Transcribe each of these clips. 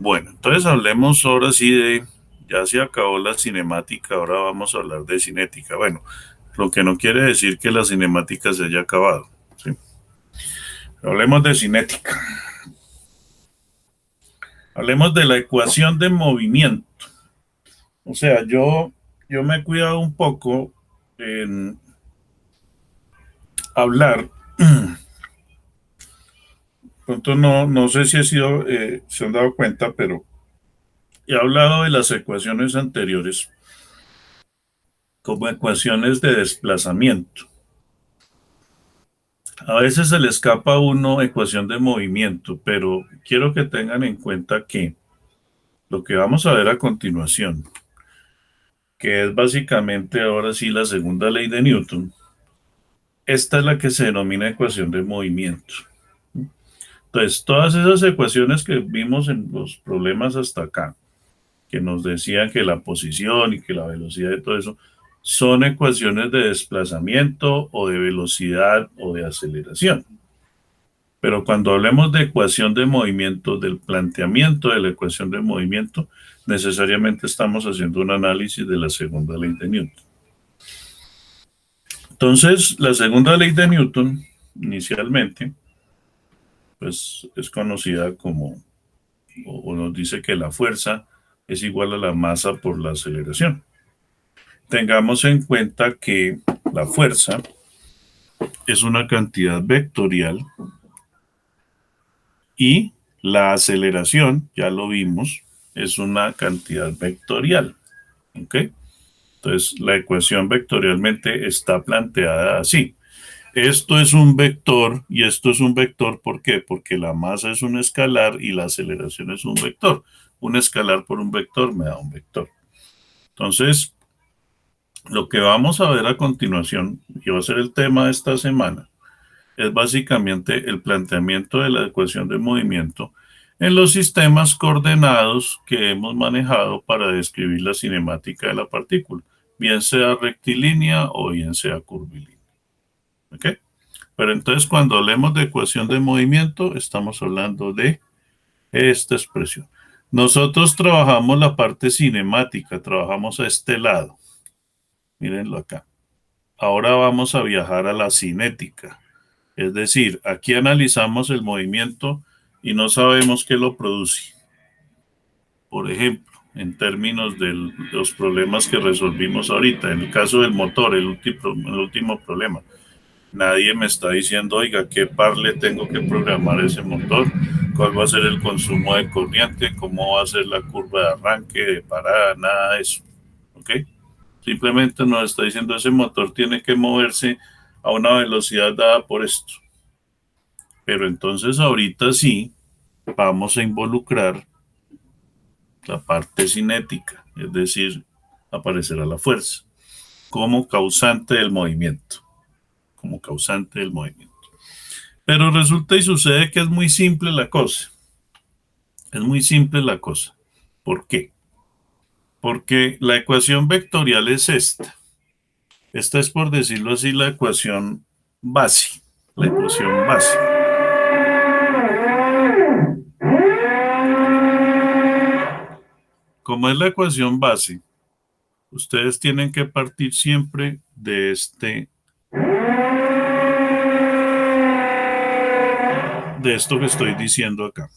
Bueno, entonces hablemos ahora sí ya se acabó la cinemática, ahora vamos a hablar de cinética. Bueno, lo que no quiere decir que la cinemática se haya acabado, ¿sí? Hablemos de cinética. Hablemos de la ecuación de movimiento. O sea, yo me he cuidado un poco en hablar. Pronto no sé si se han dado cuenta, pero he hablado de las ecuaciones anteriores como ecuaciones de desplazamiento. A veces se le escapa a uno ecuación de movimiento, pero quiero que tengan en cuenta que lo que vamos a ver a continuación, que es básicamente ahora sí la segunda ley de Newton, esta es la que se denomina ecuación de movimiento. Entonces, todas esas ecuaciones que vimos en los problemas hasta acá, que nos decían que la posición y que la velocidad y todo eso, son ecuaciones de desplazamiento o de velocidad o de aceleración. Pero cuando hablemos de ecuación de movimiento, del planteamiento de la ecuación de movimiento, necesariamente estamos haciendo un análisis de la segunda ley de Newton. Entonces, la segunda ley de Newton, inicialmente, pues es conocida como, o nos dice que la fuerza es igual a la masa por la aceleración. Tengamos en cuenta que la fuerza es una cantidad vectorial y la aceleración, ya lo vimos, es una cantidad vectorial. ¿Ok? Entonces, la ecuación vectorialmente está planteada así. Esto es un vector y esto es un vector. ¿Por qué? Porque la masa es un escalar y la aceleración es un vector. Un escalar por un vector me da un vector. Entonces, lo que vamos a ver a continuación, y va a ser el tema de esta semana, es básicamente el planteamiento de la ecuación de movimiento en los sistemas coordenados que hemos manejado para describir la cinemática de la partícula, bien sea rectilínea o bien sea curvilínea. ¿Ok? Pero entonces cuando hablemos de ecuación de movimiento, estamos hablando de esta expresión. Nosotros trabajamos la parte cinemática, trabajamos a este lado. Mírenlo acá. Ahora vamos a viajar a la cinética. Es decir, aquí analizamos el movimiento y no sabemos qué lo produce. Por ejemplo, en términos de los problemas que resolvimos ahorita, en el caso del motor, el último problema, nadie me está diciendo, oiga, qué par le tengo que programar ese motor, cuál va a ser el consumo de corriente, cómo va a ser la curva de arranque, de parada, nada de eso. ¿Ok? Simplemente nos está diciendo ese motor tiene que moverse a una velocidad dada por esto. Pero entonces ahorita sí vamos a involucrar la parte cinética, es decir, aparecerá la fuerza como causante del movimiento, como causante del movimiento. Pero resulta y sucede que es muy simple la cosa, es muy simple la cosa. ¿Por qué? Porque la ecuación vectorial es esta. Esta es, por decirlo así, la ecuación base, la ecuación base. Como es la ecuación base, ustedes tienen que partir siempre de esto que estoy diciendo acá.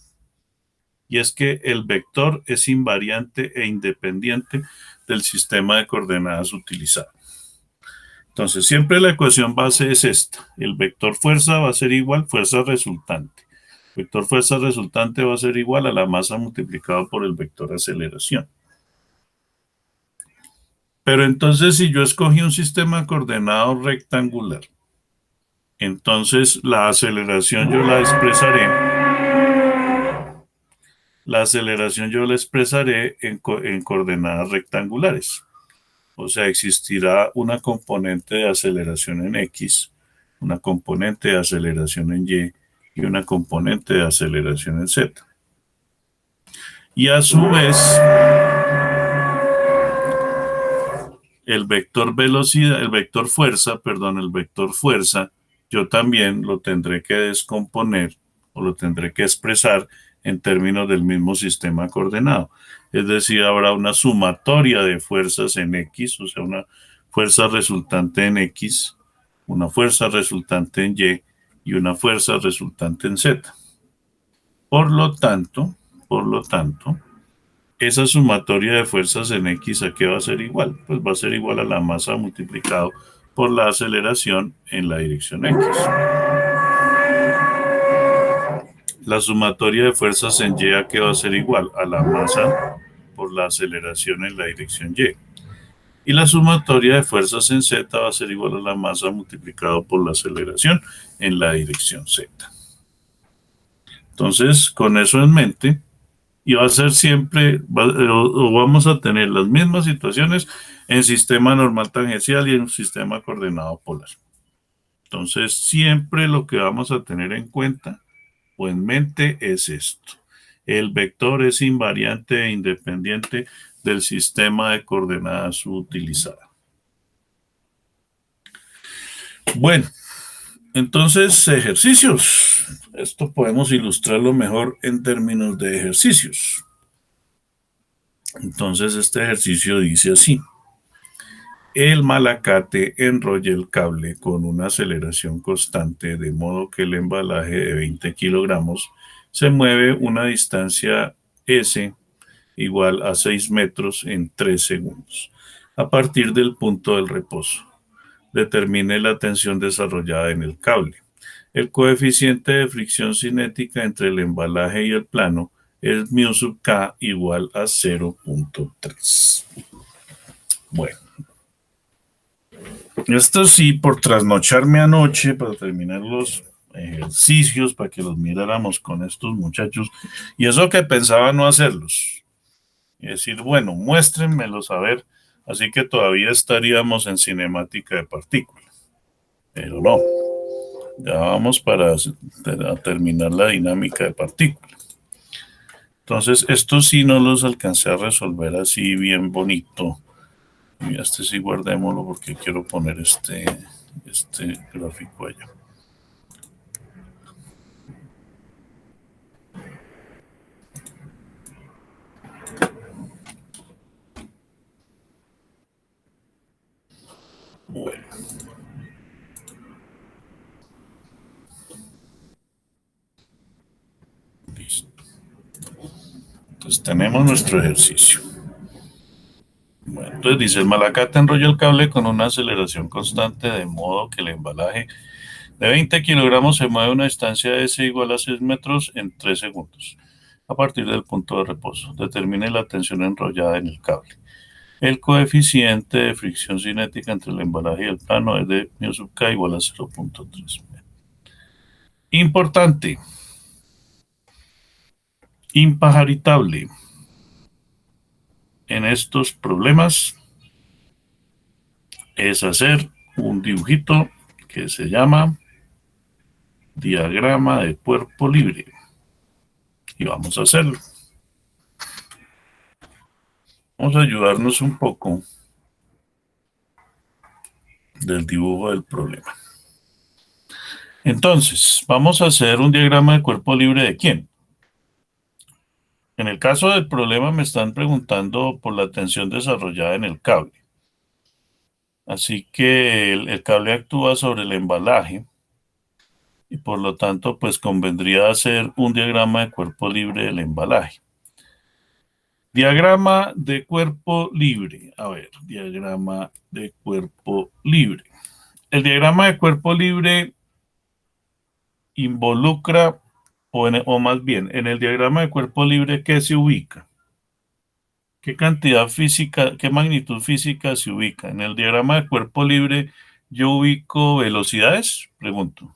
Y es que el vector es invariante e independiente del sistema de coordenadas utilizado. Entonces, siempre la ecuación base es esta. El vector fuerza va a ser igual fuerza resultante. Vector fuerza resultante va a ser igual a la masa multiplicado por el vector aceleración. Pero entonces, si yo escogí un sistema de coordenado rectangular, entonces la aceleración yo la expresaré en coordenadas rectangulares. O sea, existirá una componente de aceleración en X, una componente de aceleración en Y y una componente de aceleración en Z. Y a su vez, el vector velocidad, el vector fuerza, yo también lo tendré que descomponer o lo tendré que expresar en términos del mismo sistema coordenado. Es decir, habrá una sumatoria de fuerzas en X, o sea, una fuerza resultante en X, una fuerza resultante en Y y una fuerza resultante en Z. Por lo tanto, esa sumatoria de fuerzas en X, ¿a qué va a ser igual? Pues va a ser igual a la masa multiplicado por la aceleración en la dirección X. La sumatoria de fuerzas en Y, ¿a qué va a ser igual? A la masa por la aceleración en la dirección Y. Y la sumatoria de fuerzas en Z va a ser igual a la masa multiplicado por la aceleración en la dirección Z. Entonces, con eso en mente, y va a ser siempre, o vamos a tener las mismas situaciones en sistema normal tangencial y en un sistema coordenado polar. Entonces, siempre lo que vamos a tener en cuenta o en mente es esto. El vector es invariante e independiente del sistema de coordenadas utilizada. Bueno, entonces ejercicios. Esto podemos ilustrarlo mejor en términos de ejercicios. Entonces este ejercicio dice así. El malacate enrolla el cable con una aceleración constante de modo que el embalaje de 20 kilogramos se mueve una distancia S igual a 6 metros en 3 segundos a partir del punto del reposo. Determine la tensión desarrollada en el cable. El coeficiente de fricción cinética entre el embalaje y el plano es mu sub k igual a 0.3. Bueno, esto sí, por trasnocharme anoche para terminar los ejercicios, para que los miráramos con estos muchachos, y eso que pensaba no hacerlos. Y decir, bueno, muéstrenmelos a ver, así que todavía estaríamos en cinemática de partículas. Pero no, ya vamos para terminar la dinámica de partículas. Entonces, estos sí no los alcancé a resolver así bien bonito. Y este sí guardémoslo porque quiero poner este gráfico allá. Bueno. Listo. Entonces tenemos nuestro ejercicio. Bueno, entonces dice, el malacate enrolla el cable con una aceleración constante de modo que el embalaje de 20 kilogramos se mueve a una distancia S igual a 6 metros en 3 segundos a partir del punto de reposo. Determine la tensión enrollada en el cable. El coeficiente de fricción cinética entre el embalaje y el plano es de mu sub k igual a 0.3. Importante. Impajaritable. En estos problemas es hacer un dibujito que se llama diagrama de cuerpo libre. Y vamos a hacerlo. Vamos a ayudarnos un poco del dibujo del problema. Entonces, vamos a hacer un diagrama de cuerpo libre ¿de quién? En el caso del problema me están preguntando por la tensión desarrollada en el cable. Así que el cable actúa sobre el embalaje y por lo tanto pues convendría hacer un diagrama de cuerpo libre del embalaje. Diagrama de cuerpo libre. A ver, diagrama de cuerpo libre. El diagrama de cuerpo libre involucra, o más bien, en el diagrama de cuerpo libre, ¿qué se ubica? ¿Qué cantidad física, qué magnitud física se ubica? En el diagrama de cuerpo libre, yo ubico velocidades, pregunto.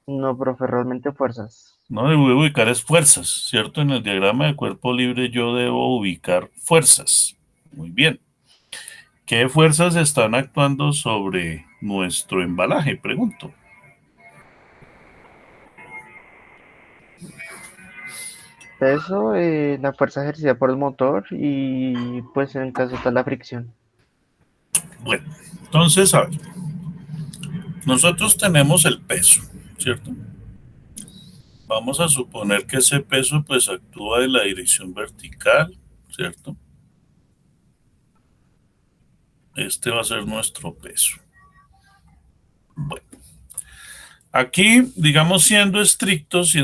No, profe, realmente fuerzas. No debo ubicar es fuerzas, ¿cierto? En el diagrama de cuerpo libre yo debo ubicar fuerzas. Muy bien. ¿Qué fuerzas están actuando sobre nuestro embalaje? Pregunto. Peso, la fuerza ejercida por el motor y pues en el caso está la fricción. Bueno, entonces, a ver, nosotros tenemos el peso, ¿cierto? Vamos a suponer que ese peso pues actúa en la dirección vertical, ¿cierto? Este va a ser nuestro peso. Bueno, aquí, digamos, siendo estrictos,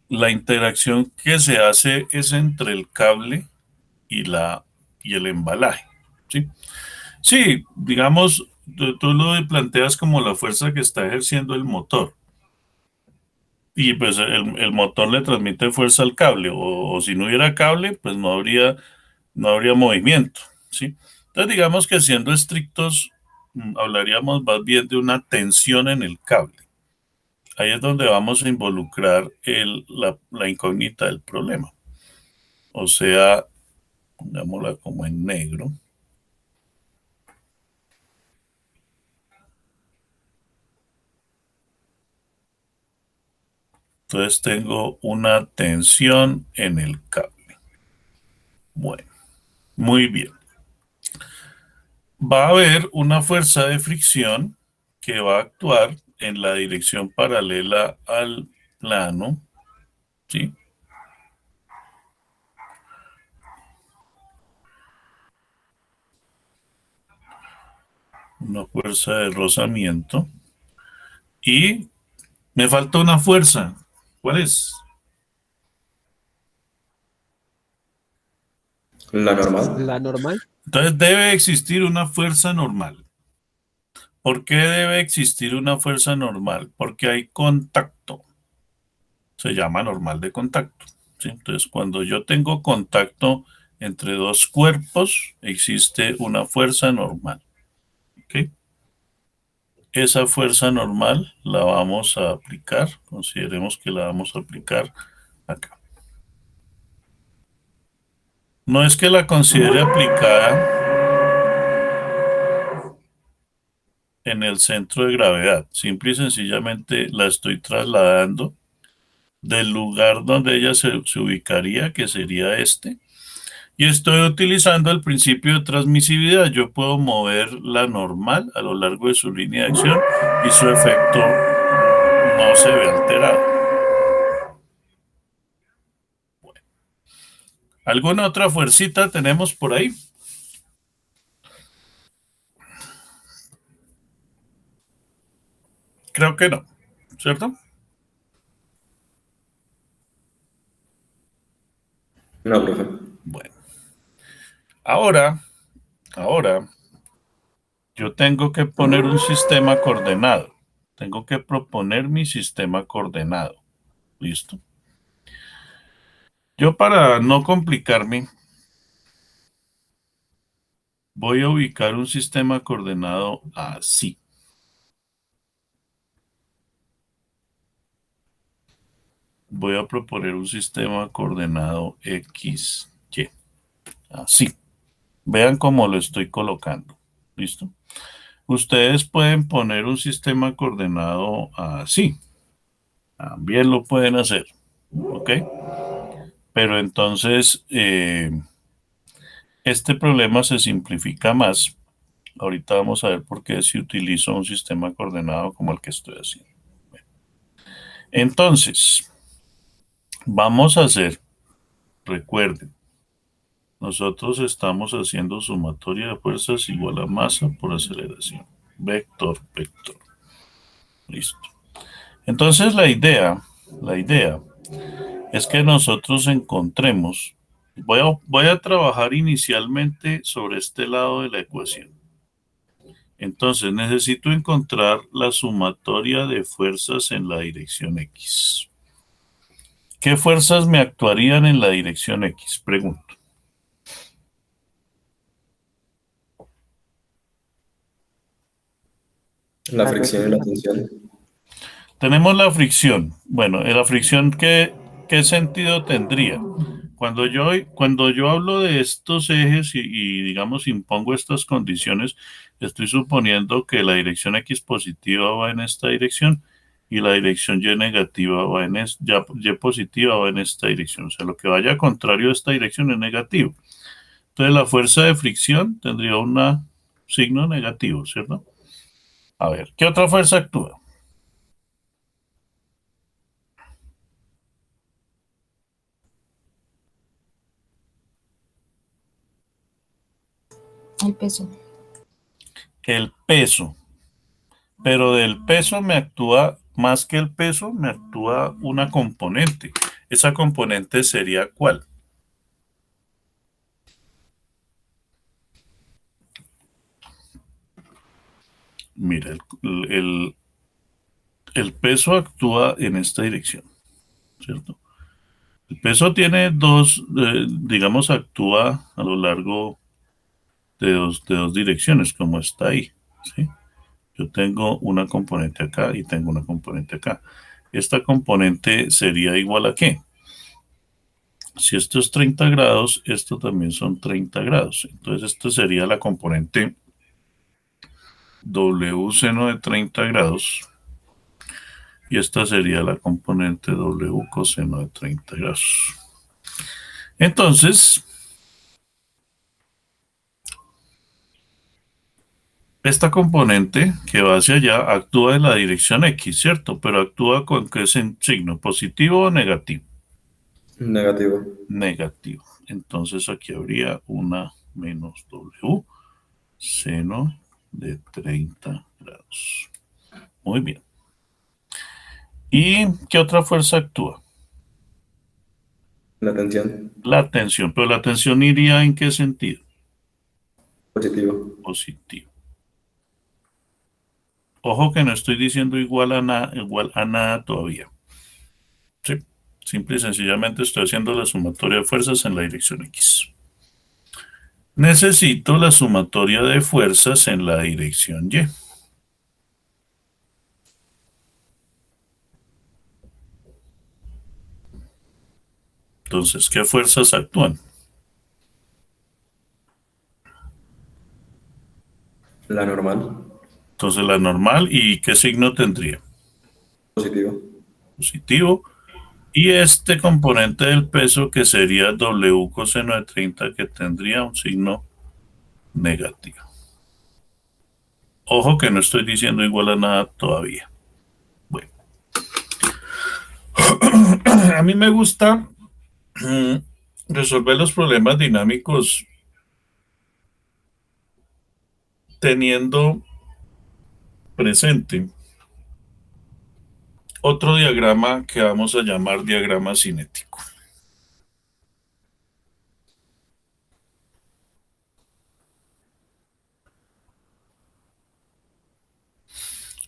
la interacción que se hace es entre el cable y el embalaje, ¿sí? Sí, digamos, tú lo planteas como la fuerza que está ejerciendo el motor. Y pues el motor le transmite fuerza al cable, o si no hubiera cable, pues no habría movimiento, ¿sí? Entonces digamos que siendo estrictos, hablaríamos más bien de una tensión en el cable. Ahí es donde vamos a involucrar la incógnita del problema. O sea, pongámosla como en negro. Entonces tengo una tensión en el cable. Bueno, muy bien. Va a haber una fuerza de fricción que va a actuar en la dirección paralela al plano, ¿sí? Una fuerza de rozamiento. Y me falta una fuerza. ¿Cuál es? La normal. La normal. Entonces debe existir una fuerza normal. ¿Por qué debe existir una fuerza normal? Porque hay contacto. Se llama normal de contacto, ¿sí? Entonces, cuando yo tengo contacto entre dos cuerpos, existe una fuerza normal, ¿ok? Esa fuerza normal la vamos a aplicar, consideremos que la vamos a aplicar acá. No es que la considere aplicada en el centro de gravedad, simple y sencillamente la estoy trasladando del lugar donde ella se ubicaría, que sería este, y estoy utilizando el principio de transmisividad. Yo puedo mover la normal a lo largo de su línea de acción y su efecto no se ve alterado. Bueno, ¿alguna otra fuercita tenemos por ahí? Creo que no, ¿cierto? No, profe. Bueno, ahora, ahora yo tengo que poner un sistema coordenado. Tengo que proponer mi sistema coordenado. ¿Listo? Yo para no complicarme, voy a ubicar un sistema coordenado así. Voy a proponer un sistema coordenado X, Y. Así. Vean cómo lo estoy colocando. ¿Listo? Ustedes pueden poner un sistema coordenado así. También lo pueden hacer. ¿Ok? Pero entonces, este problema se simplifica más. Ahorita vamos a ver por qué si utilizo un sistema coordenado como el que estoy haciendo. Bueno, entonces, vamos a hacer, recuerden, nosotros estamos haciendo sumatoria de fuerzas igual a masa por aceleración. Vector, vector. Listo. Entonces la idea es que nosotros encontremos, voy a trabajar inicialmente sobre este lado de la ecuación. Entonces necesito encontrar la sumatoria de fuerzas en la dirección X. ¿Qué fuerzas me actuarían en la dirección X? Pregunto. La fricción y la tensión. Tenemos la fricción. Bueno, la fricción, ¿qué sentido tendría? Cuando yo hablo de estos ejes digamos, impongo estas condiciones, estoy suponiendo que la dirección X positiva va en esta dirección y la dirección Y negativa va en Y positiva va en esta dirección. O sea, lo que vaya contrario a esta dirección es negativo. Entonces, la fuerza de fricción tendría un signo negativo, ¿cierto? A ver, ¿qué otra fuerza actúa? El peso. El peso. Pero del peso me actúa, más que el peso, me actúa una componente. ¿Esa componente sería cuál? Mira, el peso actúa en esta dirección, ¿cierto? El peso tiene dos, digamos, actúa a lo largo de dos direcciones, como está ahí, ¿sí? Yo tengo una componente acá y tengo una componente acá. Esta componente sería igual a ¿qué? Si esto es 30 grados, esto también son 30 grados. Entonces, esto sería la componente W seno de 30 grados. Y esta sería la componente W coseno de 30 grados. Entonces, esta componente que va hacia allá actúa en la dirección X, ¿cierto? Pero actúa con qué signo, positivo o negativo. Negativo. Negativo. Entonces aquí habría una menos W seno de 30 grados. Muy bien. ¿Y qué otra fuerza actúa? La tensión. La tensión. Pero la tensión iría ¿en qué sentido? Positivo. Positivo. Ojo que no estoy diciendo igual a nada todavía. Sí. Simple y sencillamente estoy haciendo la sumatoria de fuerzas en la dirección X. Necesito la sumatoria de fuerzas en la dirección Y. Entonces, ¿qué fuerzas actúan? La normal. Entonces, la normal, ¿y qué signo tendría? Positivo. Positivo. Y este componente del peso, que sería W coseno de 30, que tendría un signo negativo. Ojo que no estoy diciendo igual a nada todavía. Bueno, a mí me gusta resolver los problemas dinámicos teniendo presente otro diagrama que vamos a llamar diagrama cinético.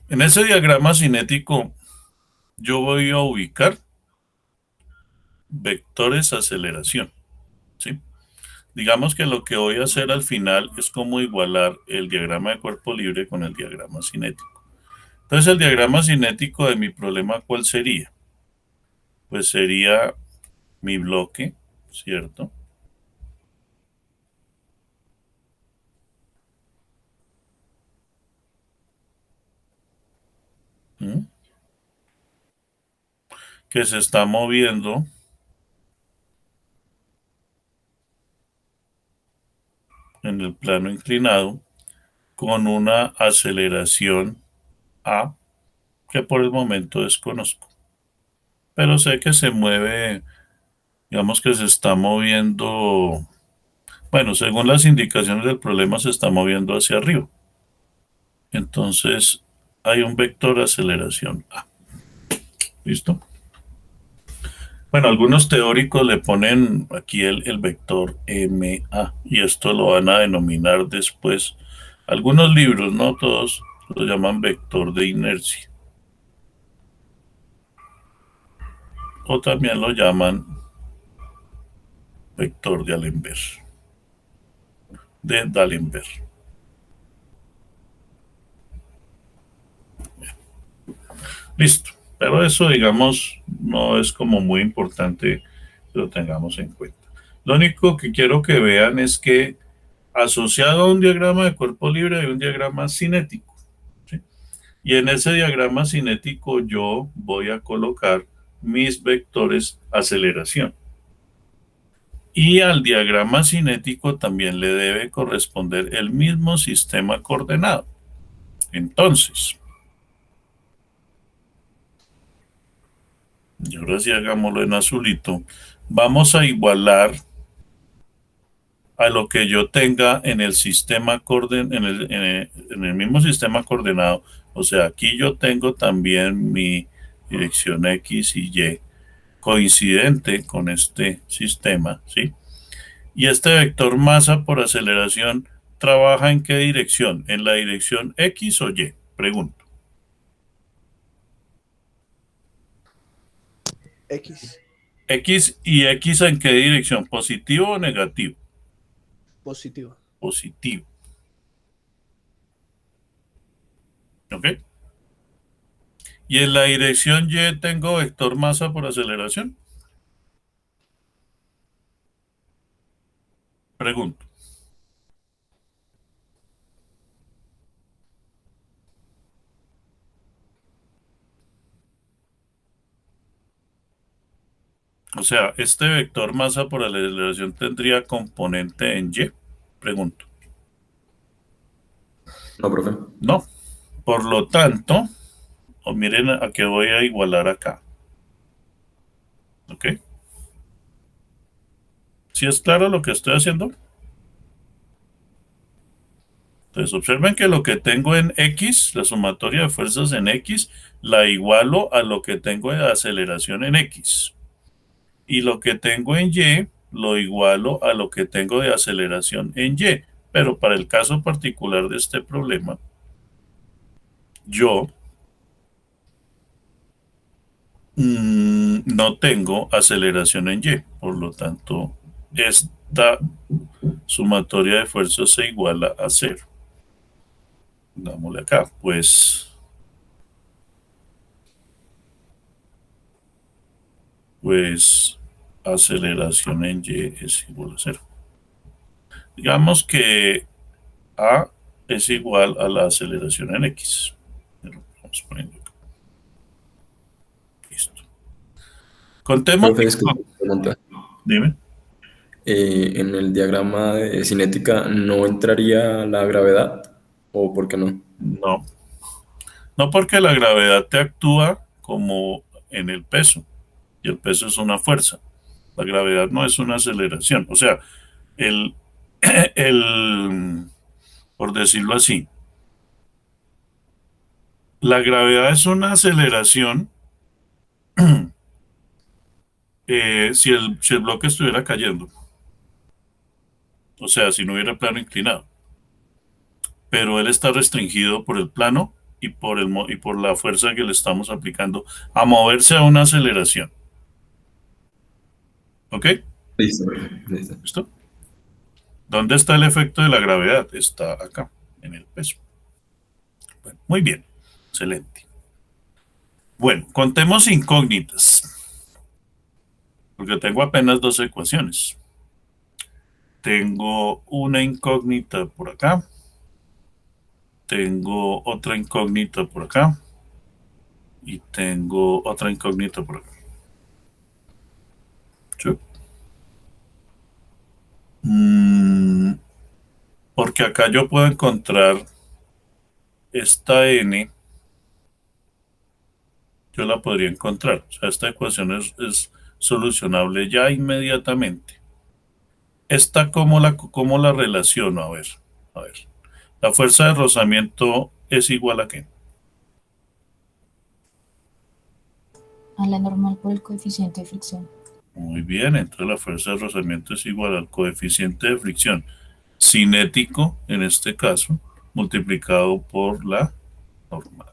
En ese diagrama cinético yo voy a ubicar vectores aceleración, ¿sí? Digamos que lo que voy a hacer al final es como igualar el diagrama de cuerpo libre con el diagrama cinético. Entonces, el diagrama cinético de mi problema, ¿cuál sería? Pues sería mi bloque, ¿cierto? ¿Mm? Que se está moviendo en el plano inclinado con una aceleración A que por el momento desconozco. Pero sé que se mueve, digamos que se está moviendo, bueno, según las indicaciones del problema se está moviendo hacia arriba. Entonces hay un vector aceleración A. ¿Listo? Bueno, algunos teóricos le ponen aquí el vector MA y esto lo van a denominar después. Algunos libros, no todos, lo llaman vector de inercia. O también lo llaman vector de Alembert, de D'Alembert. Listo. Pero eso, digamos, no es como muy importante que lo tengamos en cuenta. Lo único que quiero que vean es que asociado a un diagrama de cuerpo libre hay un diagrama cinético, ¿sí? Y en ese diagrama cinético yo voy a colocar mis vectores aceleración. Y al diagrama cinético también le debe corresponder el mismo sistema coordenado. Entonces, y ahora sí hagámoslo en azulito, vamos a igualar a lo que yo tenga en el sistema en el mismo sistema coordenado. O sea, aquí yo tengo también mi dirección X y Y coincidente con este sistema, ¿sí? Y este vector masa por aceleración trabaja ¿en qué dirección? ¿En la dirección X o Y? Pregunto. X, X y X ¿en qué dirección? ¿Positivo o negativo? positivo. Positivo. ¿Ok? Y en la dirección Y tengo vector masa por aceleración. Pregunto. O sea, este vector masa por aceleración tendría componente en Y. Pregunto. No, profe. No. Por lo tanto, o miren a qué voy a igualar acá. ¿Ok? ¿Sí es claro lo que estoy haciendo? Entonces, observen que lo que tengo en X, la sumatoria de fuerzas en X, la igualo a lo que tengo de aceleración en X. Y lo que tengo en Y, lo igualo a lo que tengo de aceleración en Y. Pero para el caso particular de este problema, yo no tengo aceleración en Y. Por lo tanto, esta sumatoria de fuerzas se iguala a cero. Dámosle acá, pues aceleración en Y es igual a cero. Digamos que A es igual a la aceleración en X. Pero vamos poniendo acá. Listo. Contemos. Profe, disculpe, pregunta. Dime. En el diagrama de cinética, ¿no entraría la gravedad? ¿O por qué no? No. No, porque la gravedad te actúa como en el peso. Y el peso es una fuerza. La gravedad no es una aceleración. O sea, el, por decirlo así, la gravedad es una aceleración si el bloque estuviera cayendo. O sea, si no hubiera plano inclinado. Pero él está restringido por el plano y por la fuerza que le estamos aplicando a moverse a una aceleración. ¿Ok? Listo, profe, listo. ¿Listo? ¿Dónde está el efecto de la gravedad? Está acá, en el peso. Bueno, muy bien. Excelente. Bueno, contemos incógnitas. Porque tengo apenas dos ecuaciones. Tengo una incógnita por acá. Tengo otra incógnita por acá. Y tengo otra incógnita por acá. Sí. Porque acá yo puedo encontrar esta n, yo la podría encontrar. O sea, esta ecuación es solucionable ya inmediatamente. Esta, cómo la relaciono? A ver. La fuerza de rozamiento es igual a qué? A la normal por el coeficiente de fricción. Muy bien, entonces la fuerza de rozamiento es igual al coeficiente de fricción cinético, en este caso, multiplicado por la normal.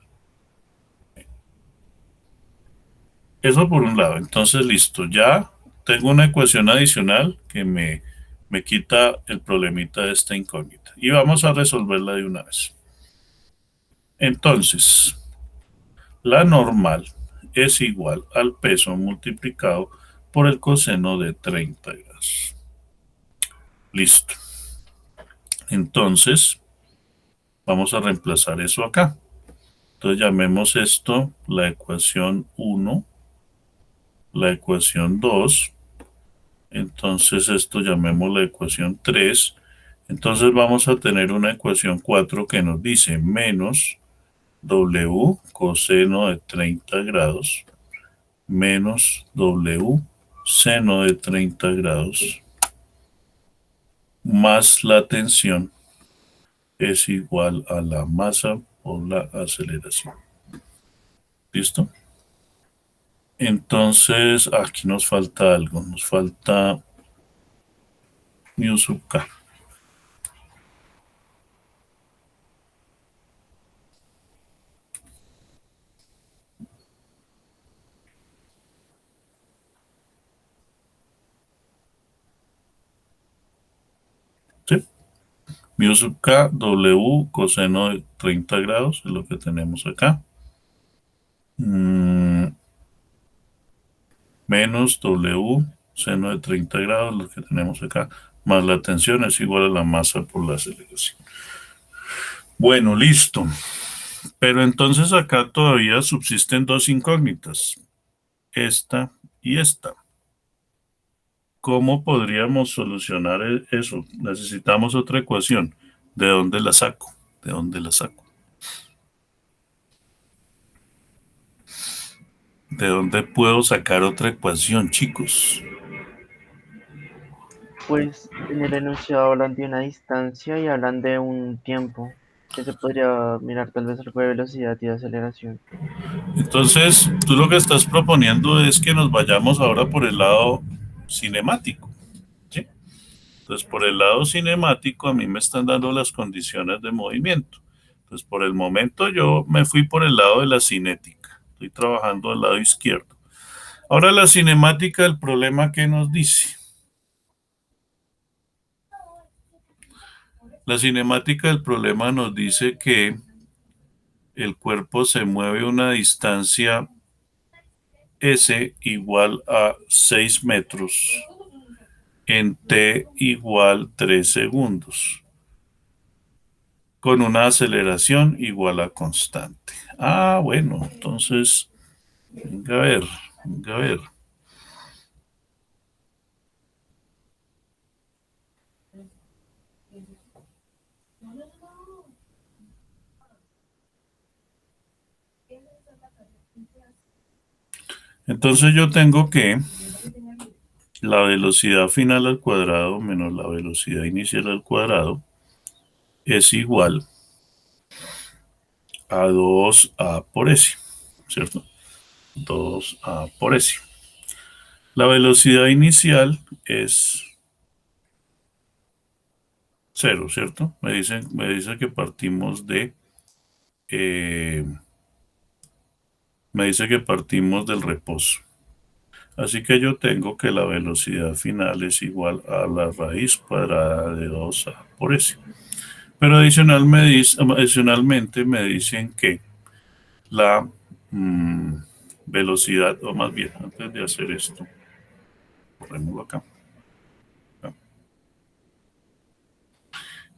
Eso por un lado. Entonces, listo. Ya tengo una ecuación adicional que me quita el problemita de esta incógnita. Y vamos a resolverla de una vez. Entonces, la normal es igual al peso multiplicado por el coseno de 30 grados. Listo. Entonces, vamos a reemplazar eso acá. Entonces, llamemos esto la ecuación 1, la ecuación 2. Entonces esto llamemos la ecuación 3. Entonces vamos a tener una ecuación 4 que nos dice menos W coseno de 30 grados menos W seno de 30 grados más la tensión es igual a la masa por la aceleración. ¿Listo? Entonces, aquí nos falta algo. Nos falta mu sub k. ¿Sí? Mu sub k, W coseno de 30 grados, es lo que tenemos acá. Menos W seno de 30 grados, lo que tenemos acá, más la tensión es igual a la masa por la aceleración. Bueno, listo. Pero entonces acá todavía subsisten dos incógnitas, esta y esta. ¿Cómo podríamos solucionar eso? Necesitamos otra ecuación. ¿De dónde la saco? ¿De dónde la saco? ¿De dónde puedo sacar otra ecuación, chicos? Pues en el enunciado hablan de una distancia y hablan de un tiempo que se podría mirar tal vez algo de velocidad y de aceleración. Entonces, tú lo que estás proponiendo es que nos vayamos ahora por el lado cinemático, ¿sí? Entonces, por el lado cinemático, a mí me están dando las condiciones de movimiento. Entonces, por el momento yo me fui por el lado de la cinética. Estoy trabajando al lado izquierdo. Ahora la cinemática, el problema que nos dice. La cinemática del problema nos dice que el cuerpo se mueve una distancia S igual a 6 metros en T igual 3 segundos, con una aceleración igual a constante. Ah, bueno, entonces, venga a ver, venga a ver. Entonces yo tengo que la velocidad final al cuadrado menos la velocidad inicial al cuadrado es igual a 2a por s, ¿cierto? 2a por s. La velocidad inicial es 0, ¿cierto? Me dice que partimos de... eh, me dice que partimos del reposo. Así que yo tengo que la velocidad final es igual a la raíz cuadrada de 2a por s. Pero adicionalmente me dicen que la velocidad, o más bien, antes de hacer esto, pongámoslo acá.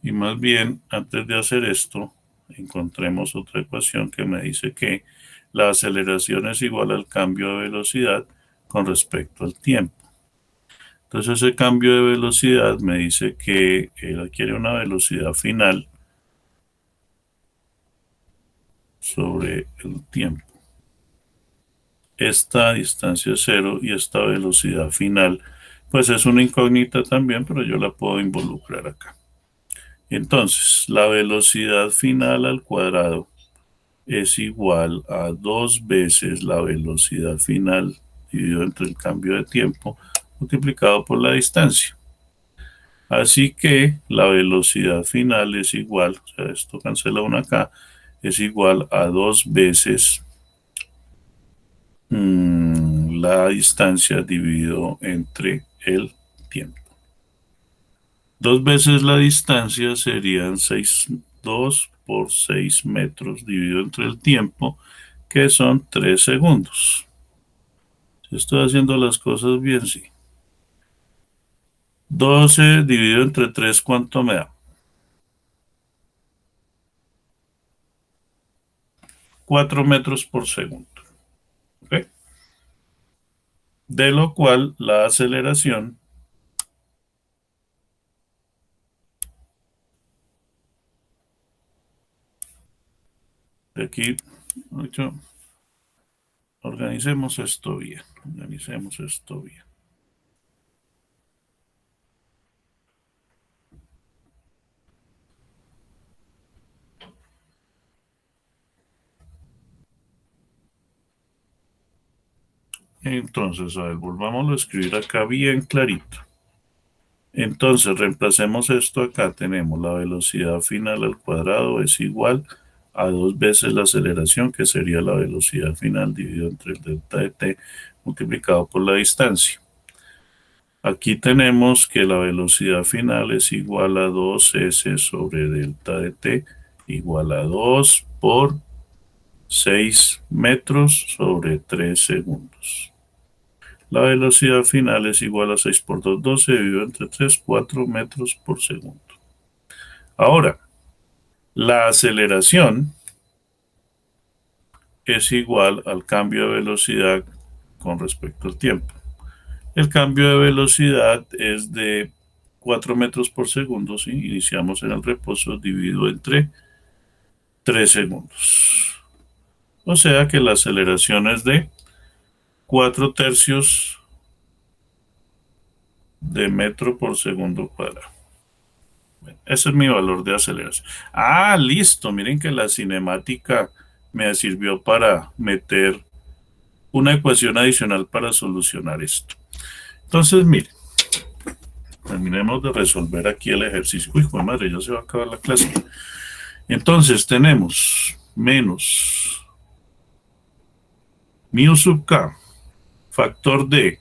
Y más bien, antes de hacer esto, encontremos otra ecuación que me dice que la aceleración es igual al cambio de velocidad con respecto al tiempo. Entonces ese cambio de velocidad me dice que él adquiere una velocidad final sobre el tiempo. Esta distancia es cero y esta velocidad final, pues es una incógnita también, pero yo la puedo involucrar acá. Entonces, la velocidad final al cuadrado es igual a 2 veces la velocidad final dividido entre el cambio de tiempo multiplicado por la distancia. Así que la velocidad final es igual, o sea, esto cancela una acá, es igual a 2 veces la distancia dividido entre el tiempo. 2 veces la distancia serían 2 por 6 metros dividido entre el tiempo, que son 3 segundos. Si estoy haciendo las cosas bien, sí. 12 dividido entre 3, ¿cuánto me da? 4 metros por segundo. ¿Ok? De lo cual la aceleración de aquí, organicemos esto bien, organicemos esto bien. Entonces, a ver, volvámoslo a escribir acá bien clarito. Entonces, reemplacemos esto acá. Tenemos la velocidad final al cuadrado es igual a 2 veces la aceleración, que sería la velocidad final dividido entre el delta de t multiplicado por la distancia. Aquí tenemos que la velocidad final es igual a 2s sobre delta de t igual a 2 por 6 metros sobre 3 segundos. La velocidad final es igual a 6 por 2, 12 dividido entre 3, 4 metros por segundo. Ahora, la aceleración es igual al cambio de velocidad con respecto al tiempo. El cambio de velocidad es de 4 metros por segundo, ¿sí? Iniciamos en el reposo dividido entre 3 segundos. O sea que la aceleración es de 4 tercios de metro por segundo cuadrado. Bueno, ese es mi valor de aceleración. Ah, listo. Miren que la cinemática me sirvió para meter una ecuación adicional para solucionar esto. Entonces, miren, terminemos de resolver aquí el ejercicio. Uy, joder, madre, ya se va a acabar la clase. Entonces, tenemos menos mu sub k, factor de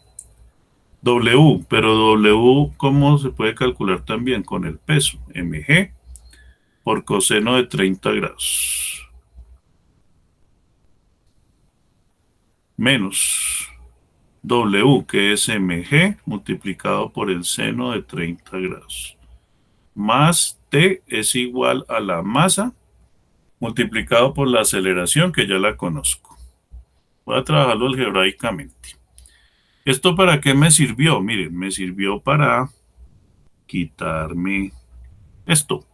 W, pero W, ¿cómo se puede calcular también? Con el peso, mg por coseno de 30 grados. Menos W, que es mg, multiplicado por el seno de 30 grados. Más T es igual a la masa, multiplicado por la aceleración, que ya la conozco. Voy a trabajarlo algebraicamente. ¿Esto para qué me sirvió? Miren, me sirvió para quitarme esto,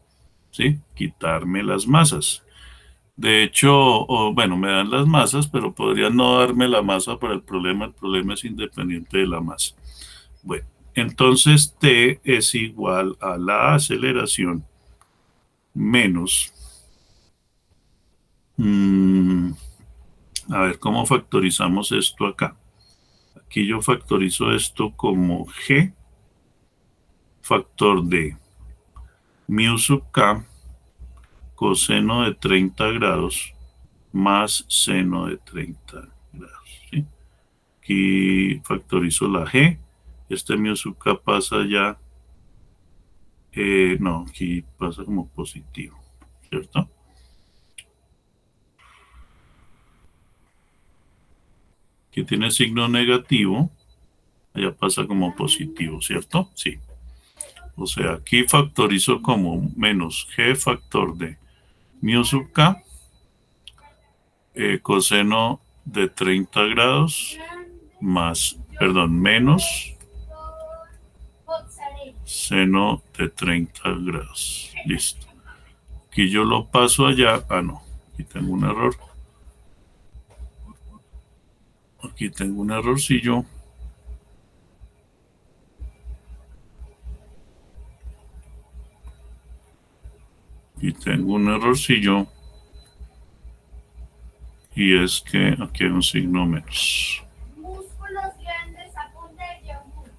¿sí? Quitarme las masas. De hecho, bueno, me dan las masas, pero podrían no darme la masa para el problema es independiente de la masa. Bueno, entonces T es igual a la aceleración menos, a ver, ¿cómo factorizamos esto acá? Aquí yo factorizo esto como G factor de mu sub k coseno de 30 grados más seno de 30 grados. ¿Sí? Aquí factorizo la G. Este mu sub k pasa ya. No, aquí pasa como positivo, ¿cierto? Aquí tiene signo negativo. Allá pasa como positivo, ¿cierto? Sí. O sea, aquí factorizo como menos G factor de mu sub k coseno de 30 grados más, perdón, menos seno de 30 grados. Listo. Aquí yo lo paso allá. Ah, no. Aquí tengo un error. Aquí tengo un errorcillo. Aquí tengo un errorcillo. Y es que aquí hay un signo menos. Músculos grandes a punta de yogur.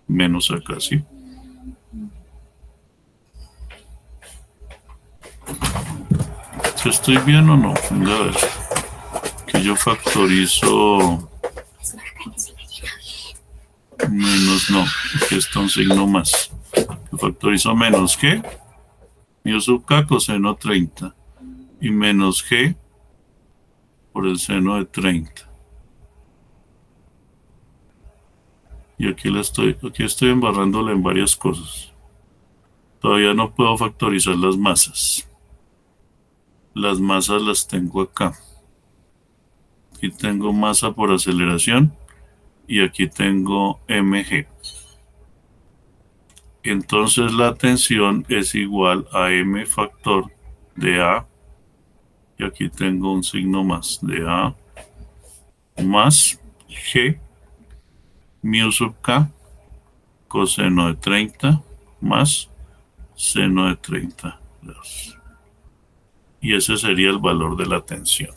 Menos acá, ¿sí? ¿Si estoy bien o no? Venga a ver. Que yo factorizo menos, no. Aquí está un signo más. Yo factorizo menos G, mu sub k coseno 30. Y menos G por el seno de 30. Y aquí estoy embarrándole en varias cosas. Todavía no puedo factorizar las masas. Las masas las tengo acá. Aquí tengo masa por aceleración y aquí tengo mg. Entonces la tensión es igual a m factor de A. Y aquí tengo un signo más de A más G mu sub k coseno de 30 más seno de 30 grados. Y ese sería el valor de la tensión.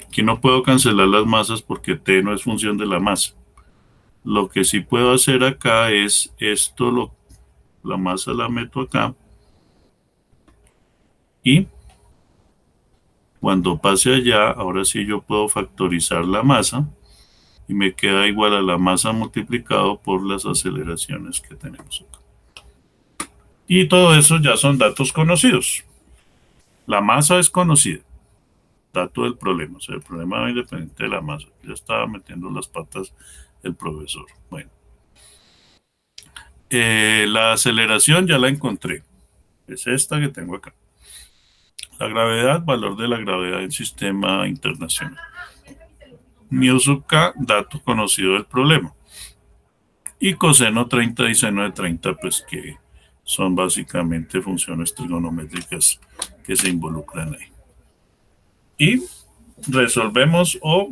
Aquí no puedo cancelar las masas porque T no es función de la masa. Lo que sí puedo hacer acá es esto, la masa la meto acá. Y cuando pase allá, ahora sí yo puedo factorizar la masa. Y me queda igual a la masa multiplicado por las aceleraciones que tenemos acá. Y todo eso ya son datos conocidos. La masa es conocida. Dato del problema. O sea, el problema va independiente de la masa. Ya estaba metiendo las patas el profesor. Bueno. La aceleración ya la encontré. Es esta que tengo acá. La gravedad, valor de la gravedad en sistema internacional. Mu sub k, dato conocido del problema. Y coseno 30 y seno de 30, pues que son básicamente funciones trigonométricas que se involucran ahí. Y resolvemos o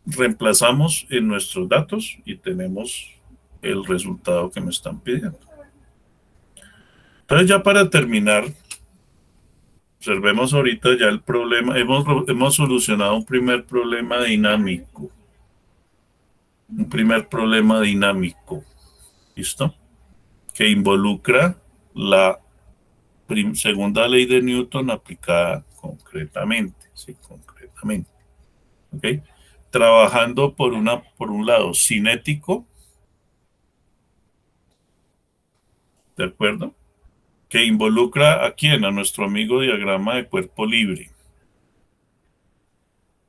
reemplazamos en nuestros datos y tenemos el resultado que me están pidiendo. Entonces ya para terminar, observemos ahorita ya el problema, hemos solucionado un primer problema dinámico. Un primer problema dinámico, ¿listo? Que involucra la segunda ley de Newton aplicada concretamente, sí, concretamente. ¿Ok? Trabajando por un lado cinético, ¿de acuerdo? Que involucra a quién, a nuestro amigo diagrama de cuerpo libre.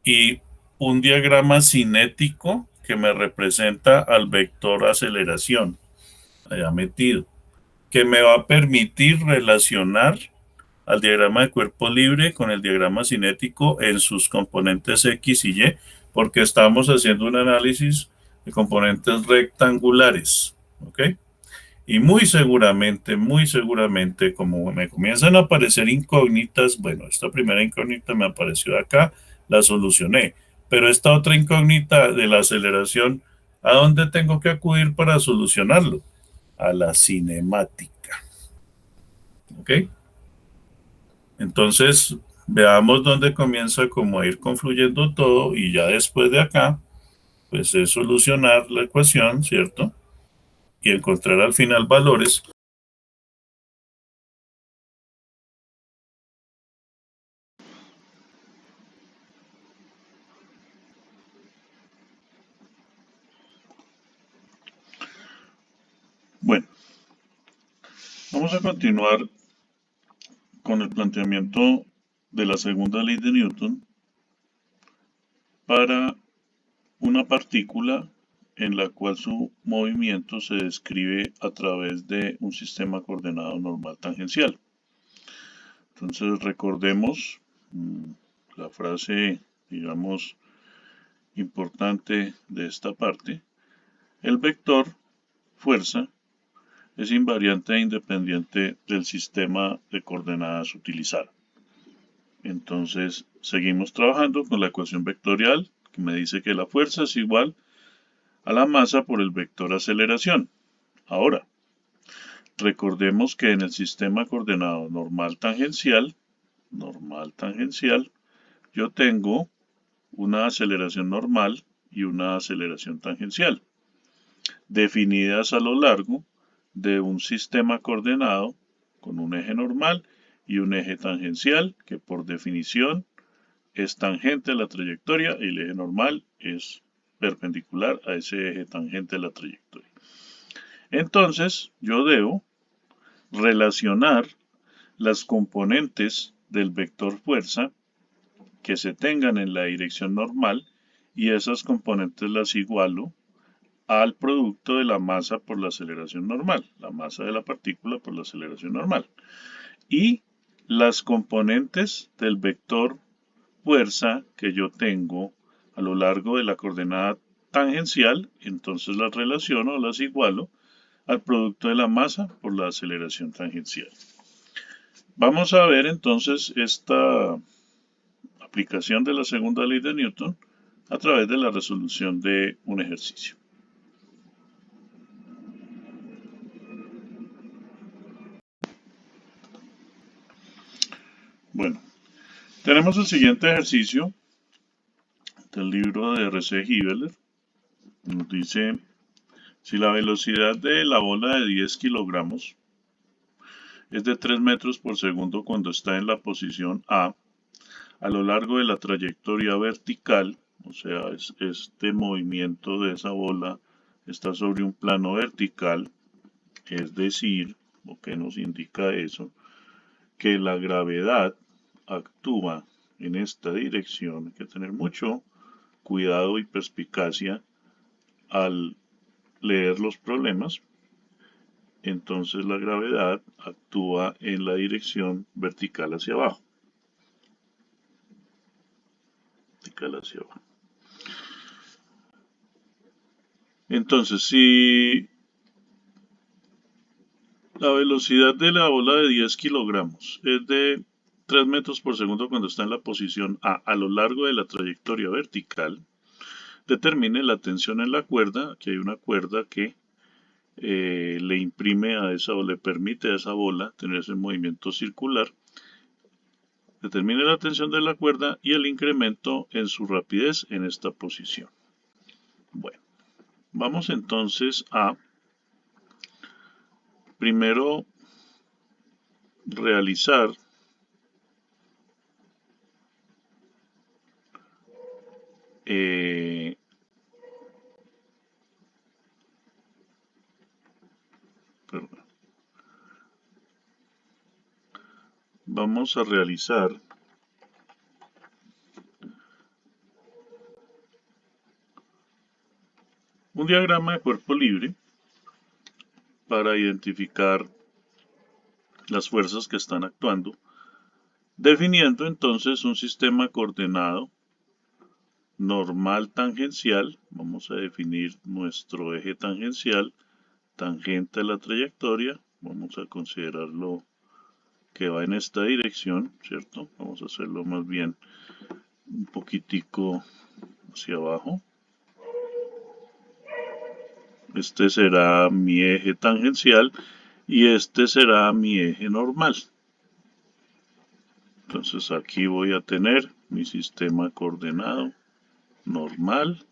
Y un diagrama cinético que me representa al vector aceleración, allá metido, que me va a permitir relacionar al diagrama de cuerpo libre con el diagrama cinético en sus componentes X y Y, porque estamos haciendo un análisis de componentes rectangulares, ¿ok? Y muy seguramente, como me comienzan a aparecer incógnitas, bueno, esta primera incógnita me apareció acá, la solucioné, pero esta otra incógnita de la aceleración, ¿a dónde tengo que acudir para solucionarlo? A la cinemática, ¿ok? Entonces, veamos dónde comienza como a ir confluyendo todo y ya después de acá, pues es solucionar la ecuación, ¿cierto? Y encontrar al final valores. Bueno, vamos a continuar con el planteamiento de la segunda ley de Newton para una partícula en la cual su movimiento se describe a través de un sistema coordenado normal tangencial. Entonces recordemos la frase, digamos, importante de esta parte. El vector fuerza es invariante e independiente del sistema de coordenadas utilizado. Entonces seguimos trabajando con la ecuación vectorial que me dice que la fuerza es igual a la masa por el vector aceleración. Ahora, recordemos que en el sistema coordenado normal tangencial, yo tengo una aceleración normal y una aceleración tangencial, definidas a lo largo de un sistema coordenado con un eje normal y un eje tangencial, que por definición es tangente a la trayectoria y el eje normal es perpendicular a ese eje tangente a la trayectoria. Entonces, yo debo relacionar las componentes del vector fuerza que se tengan en la dirección normal y esas componentes las igualo al producto de la masa por la aceleración normal, la masa de la partícula por la aceleración normal. Y las componentes del vector fuerza que yo tengo a lo largo de la coordenada tangencial, entonces las relaciono, las igualo al producto de la masa por la aceleración tangencial. Vamos a ver entonces esta aplicación de la segunda ley de Newton a través de la resolución de un ejercicio. Bueno, tenemos el siguiente ejercicio del libro de R.C. Gibeler. Nos dice, si la velocidad de la bola de 10 kilogramos es de 3 metros por segundo cuando está en la posición a lo largo de la trayectoria vertical, o sea, este movimiento de esa bola está sobre un plano vertical, es decir, lo que nos indica eso, que la gravedad actúa en esta dirección. Hay que tener mucho cuidado y perspicacia al leer los problemas. Entonces la gravedad actúa en la dirección vertical hacia abajo. Vertical hacia abajo. Entonces, si la velocidad de la bola de 10 kilogramos es de 3 metros por segundo cuando está en la posición a lo largo de la trayectoria vertical, determine la tensión en la cuerda. Aquí hay una cuerda que le imprime a esa o le permite a esa bola tener ese movimiento circular. Determine la tensión de la cuerda y el incremento en su rapidez en esta posición. Bueno, vamos entonces a primero realizar vamos a realizar un diagrama de cuerpo libre para identificar las fuerzas que están actuando, definiendo entonces un sistema coordenado normal tangencial. Vamos a definir nuestro eje tangencial, tangente a la trayectoria. Vamos a considerarlo que va en esta dirección, ¿cierto? Vamos a hacerlo más bien un poquitico hacia abajo. Este será mi eje tangencial y este será mi eje normal. Entonces aquí voy a tener mi sistema coordenado normal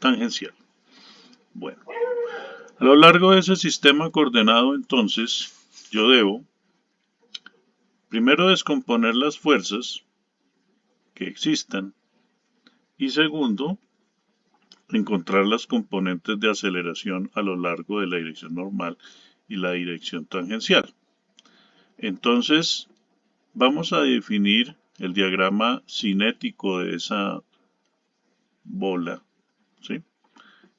tangencial. Bueno, a lo largo de ese sistema coordenado entonces yo debo primero descomponer las fuerzas que existan y segundo encontrar las componentes de aceleración a lo largo de la dirección normal y la dirección tangencial. Entonces vamos a definir el diagrama cinético de esa bola, ¿sí?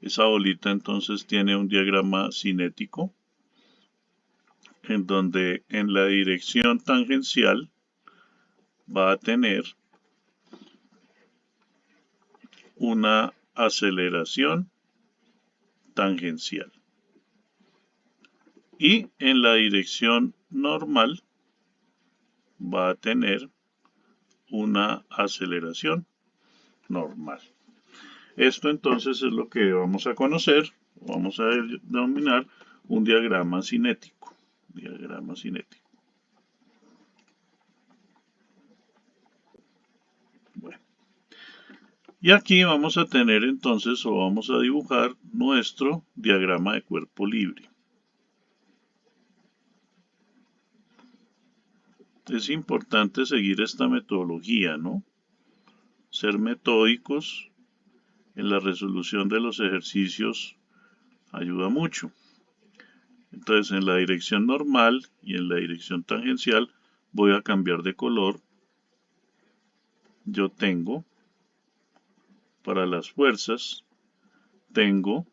Esa bolita entonces tiene un diagrama cinético en donde en la dirección tangencial va a tener una aceleración tangencial y en la dirección normal va a tener una aceleración normal. Esto entonces es lo que vamos a conocer, vamos a denominar un diagrama cinético. Diagrama cinético. Bueno. Y aquí vamos a tener entonces, o vamos a dibujar nuestro diagrama de cuerpo libre. Es importante seguir esta metodología, ¿no? Ser metódicos en la resolución de los ejercicios ayuda mucho. Entonces en la dirección normal y en la dirección tangencial voy a cambiar de color. Yo tengo, para las fuerzas, tengo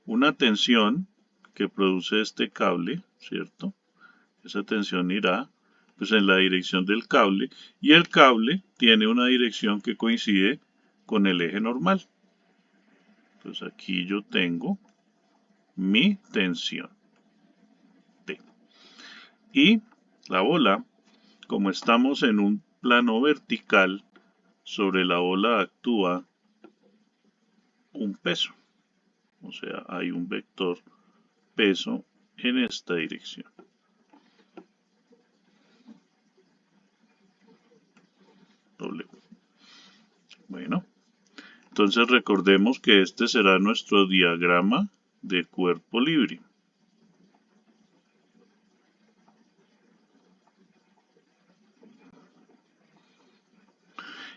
una tensión que produce este cable, ¿cierto? Esa tensión irá pues en la dirección del cable y el cable tiene una dirección que coincide con el eje normal. Entonces aquí yo tengo mi tensión T. Y la bola, como estamos en un plano vertical, sobre la bola actúa un peso. O sea, hay un vector peso en esta dirección. W. Bueno, entonces recordemos que este será nuestro diagrama de cuerpo libre.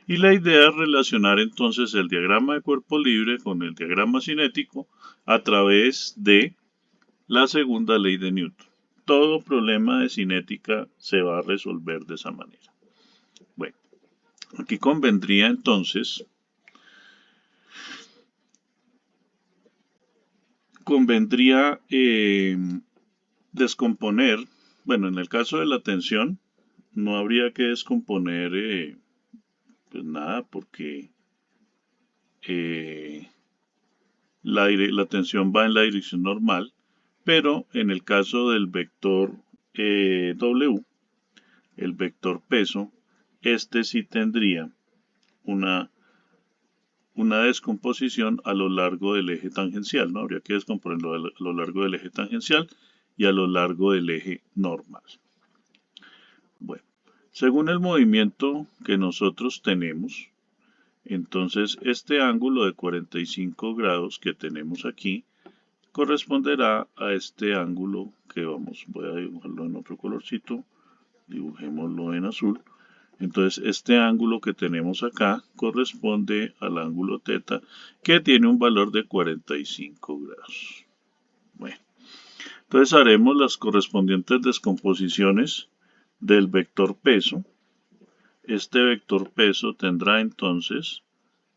Y la idea es relacionar entonces el diagrama de cuerpo libre con el diagrama cinético a través de la segunda ley de Newton. Todo problema de cinética se va a resolver de esa manera. Bueno, aquí convendría entonces descomponer, bueno, en el caso de la tensión, no habría que descomponer pues nada, porque la tensión va en la dirección normal, pero en el caso del vector W, el vector peso, este sí tendría una descomposición a lo largo del eje tangencial, ¿no? Habría que descomponerlo a lo largo del eje tangencial y a lo largo del eje normal. Bueno, según el movimiento que nosotros tenemos, entonces este ángulo de 45 grados que tenemos aquí corresponderá a este ángulo que voy a dibujarlo en otro colorcito, dibujémoslo en azul. Entonces este ángulo que tenemos acá corresponde al ángulo θ, que tiene un valor de 45 grados. Bueno, entonces haremos las correspondientes descomposiciones del vector peso. Este vector peso tendrá entonces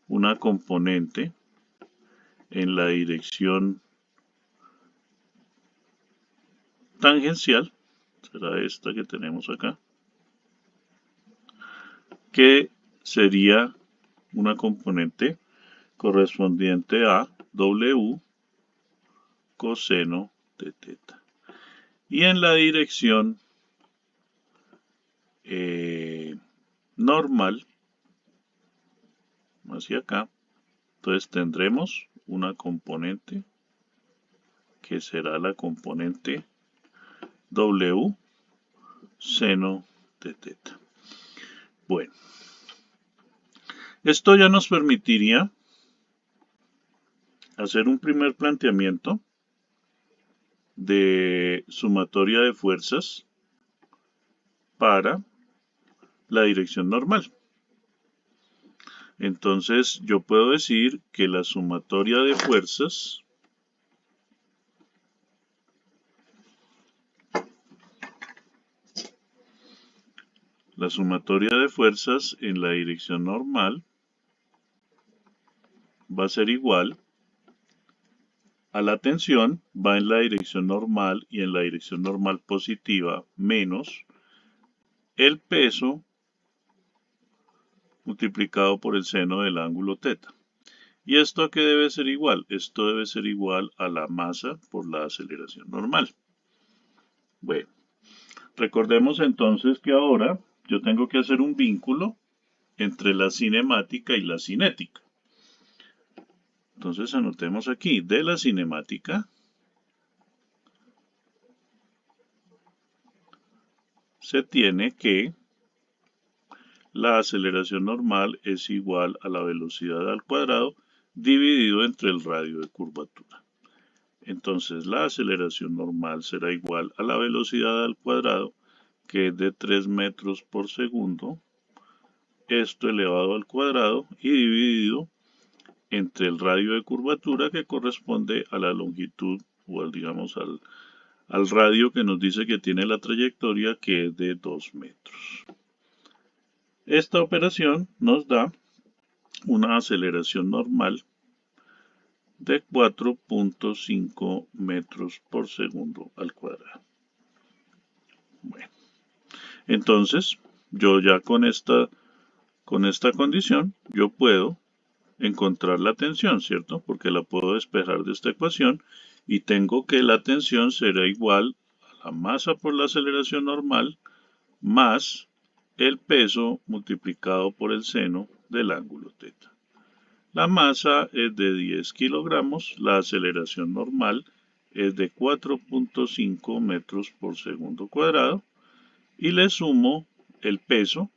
una componente en la dirección tangencial, será esta que tenemos acá, que sería una componente correspondiente a W coseno de θ. Y en la dirección normal, hacia acá, entonces tendremos una componente que será la componente W seno de θ. Bueno, esto ya nos permitiría hacer un primer planteamiento de sumatoria de fuerzas para la dirección normal. Entonces yo puedo decir que la sumatoria de fuerzas en la dirección normal va a ser igual a la tensión, va en la dirección normal y en la dirección normal positiva, menos el peso multiplicado por el seno del ángulo θ. ¿Y esto a qué debe ser igual? Esto debe ser igual a la masa por la aceleración normal. Bueno, recordemos entonces que ahora yo tengo que hacer un vínculo entre la cinemática y la cinética. Entonces anotemos aquí, de la cinemática se tiene que la aceleración normal es igual a la velocidad al cuadrado dividido entre el radio de curvatura. Entonces la aceleración normal será igual a la velocidad al cuadrado, que es de 3 metros por segundo, esto elevado al cuadrado y dividido entre el radio de curvatura, que corresponde a la longitud o digamos al radio que nos dice que tiene la trayectoria, que es de 2 metros. Esta operación nos da una aceleración normal de 4.5 metros por segundo al cuadrado. Bueno, entonces yo ya con esta condición yo puedo encontrar la tensión, ¿cierto? Porque la puedo despejar de esta ecuación y tengo que la tensión será igual a la masa por la aceleración normal más el peso multiplicado por el seno del ángulo θ. La masa es de 10 kilogramos, la aceleración normal es de 4.5 metros por segundo cuadrado y le sumo el peso,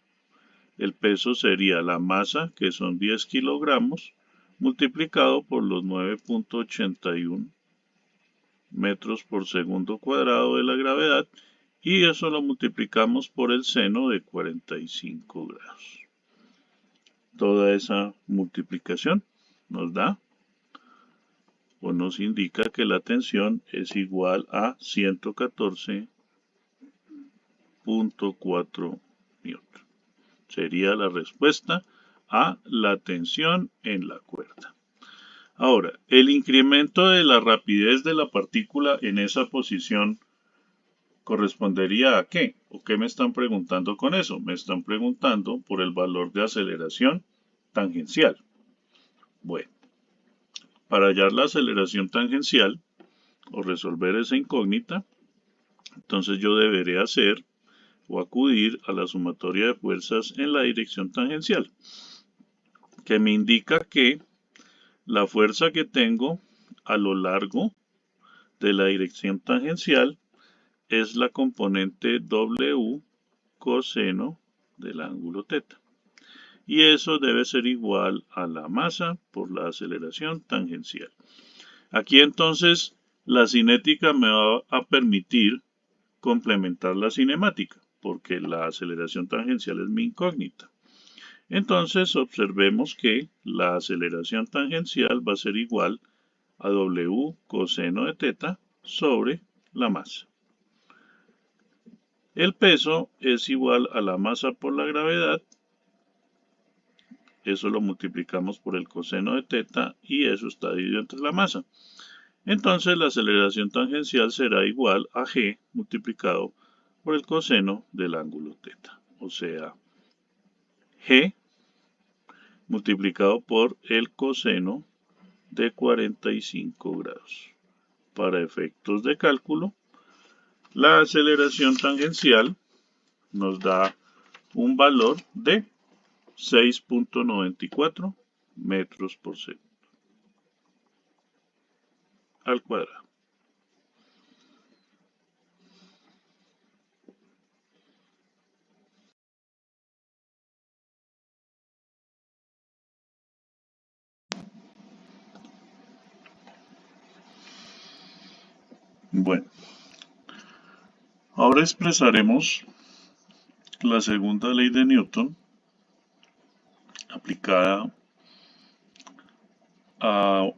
el peso sería la masa, que son 10 kilogramos, multiplicado por los 9.81 metros por segundo cuadrado de la gravedad, y eso lo multiplicamos por el seno de 45 grados. Toda esa multiplicación nos da o nos indica que la tensión es igual a 114.4 newton. Sería la respuesta a la tensión en la cuerda. Ahora, el incremento de la rapidez de la partícula en esa posición ¿correspondería a qué? ¿O qué me están preguntando con eso? Me están preguntando por el valor de aceleración tangencial. Bueno, para hallar la aceleración tangencial o resolver esa incógnita, entonces yo deberé hacer o acudir a la sumatoria de fuerzas en la dirección tangencial, que me indica que la fuerza que tengo a lo largo de la dirección tangencial es la componente W coseno del ángulo θ. Y eso debe ser igual a la masa por la aceleración tangencial. Aquí entonces la cinética me va a permitir complementar la cinemática, porque la aceleración tangencial es mi incógnita. Entonces observemos que la aceleración tangencial va a ser igual a W coseno de θ sobre la masa. El peso es igual a la masa por la gravedad. Eso lo multiplicamos por el coseno de θ y eso está dividido entre la masa. Entonces la aceleración tangencial será igual a g multiplicado por el coseno del ángulo θ. O sea, g multiplicado por el coseno de 45 grados. Para efectos de cálculo, la aceleración tangencial nos da un valor de 6.94 metros por segundo al cuadrado. Bueno, ahora expresaremos la segunda ley de Newton aplicada a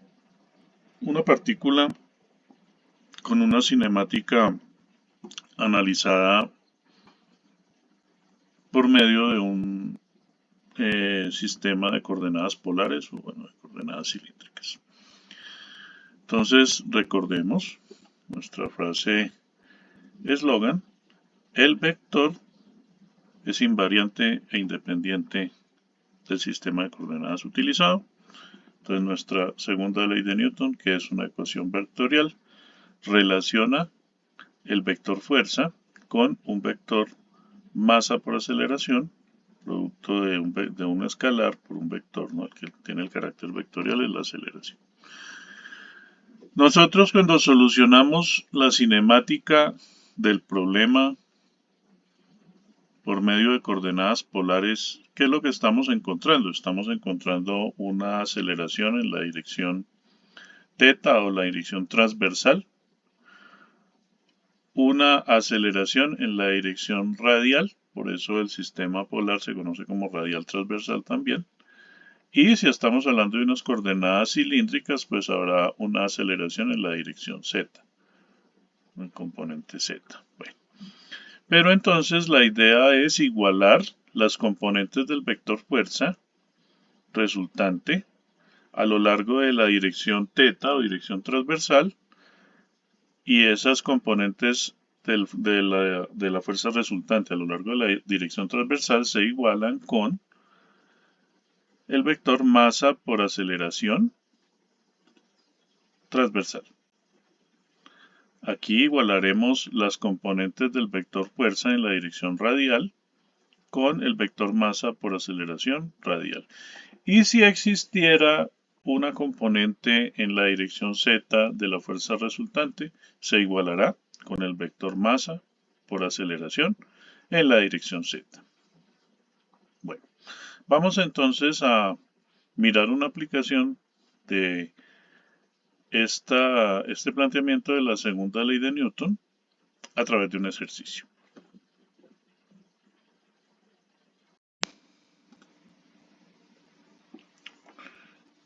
una partícula con una cinemática analizada por medio de un sistema de coordenadas polares o bueno, de coordenadas cilíndricas. Entonces recordemos nuestra frase eslogan: el vector es invariante e independiente del sistema de coordenadas utilizado. Entonces nuestra segunda ley de Newton, que es una ecuación vectorial, relaciona el vector fuerza con un vector masa por aceleración, producto de un escalar por un vector, ¿no? El que tiene el carácter vectorial es la aceleración. Nosotros cuando solucionamos la cinemática del problema por medio de coordenadas polares, ¿qué es lo que estamos encontrando? Estamos encontrando una aceleración en la dirección θ o la dirección transversal, una aceleración en la dirección radial, por eso el sistema polar se conoce como radial transversal también. Y si estamos hablando de unas coordenadas cilíndricas, pues habrá una aceleración en la dirección z, el componente z. Bueno. Pero entonces la idea es igualar las componentes del vector fuerza resultante a lo largo de la dirección θ o dirección transversal, y esas componentes de la fuerza resultante a lo largo de la dirección transversal se igualan con el vector masa por aceleración transversal. Aquí igualaremos las componentes del vector fuerza en la dirección radial con el vector masa por aceleración radial. Y si existiera una componente en la dirección z de la fuerza resultante, se igualará con el vector masa por aceleración en la dirección z. Bueno. Vamos entonces a mirar una aplicación de este planteamiento de la segunda ley de Newton a través de un ejercicio.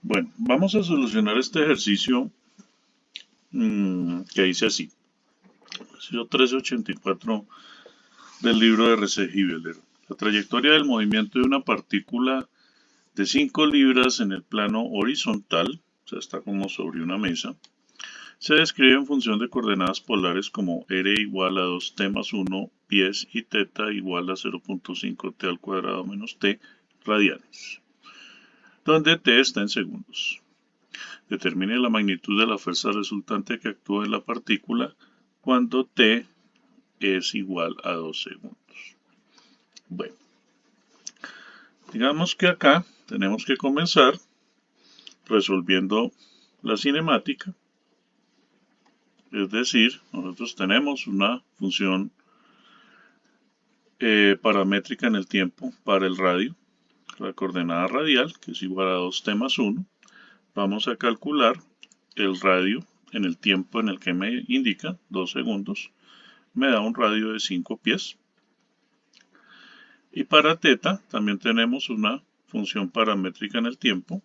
Bueno, vamos a solucionar este ejercicio que dice así. Ejercicio 1384 del libro de R.C. Hibbeler. La trayectoria del movimiento de una partícula de 5 libras en el plano horizontal, o sea, está como sobre una mesa, se describe en función de coordenadas polares como r igual a 2t más 1 pies y θ igual a 0.5t al cuadrado menos t radianes, donde t está en segundos. Determine la magnitud de la fuerza resultante que actúa en la partícula cuando t es igual a 2 segundos. Bueno, digamos que acá tenemos que comenzar resolviendo la cinemática. Es decir, nosotros tenemos una función paramétrica en el tiempo para el radio, la coordenada radial, que es igual a 2t más 1. Vamos a calcular el radio en el tiempo en el que me indica, 2 segundos. Me da un radio de 5 pies. Y para θ también tenemos una función paramétrica en el tiempo.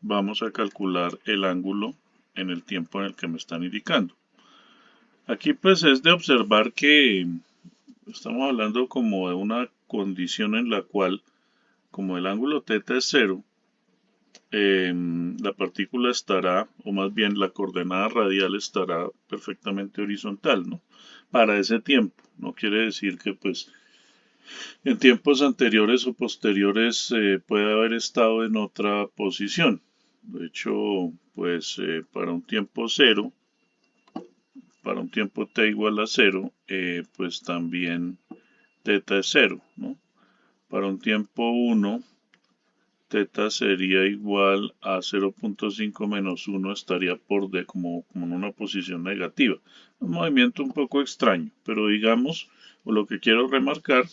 Vamos a calcular el ángulo en el tiempo en el que me están indicando. Aquí pues es de observar que estamos hablando como de una condición en la cual, como el ángulo θ es 0, la partícula estará, o más bien la coordenada radial estará perfectamente horizontal, ¿no? Para ese tiempo. No quiere decir que pues en tiempos anteriores o posteriores puede haber estado en otra posición. De hecho, pues para un tiempo 0, para un tiempo t igual a 0, pues también θ es 0, ¿no? Para un tiempo 1, θ sería igual a 0.5 menos 1, estaría por D como en una posición negativa. Un movimiento un poco extraño, pero digamos, o lo que quiero remarcar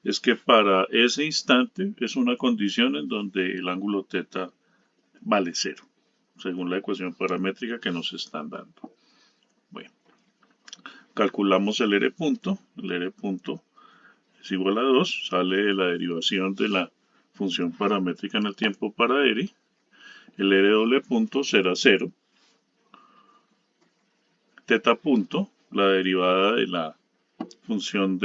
es que para ese instante es una condición en donde el ángulo θ vale 0, según la ecuación paramétrica que nos están dando. Bueno, calculamos el R punto. El R punto es igual a 2, sale de la derivación de la función paramétrica en el tiempo para R. El R doble punto será 0. Θ punto, la derivada de la función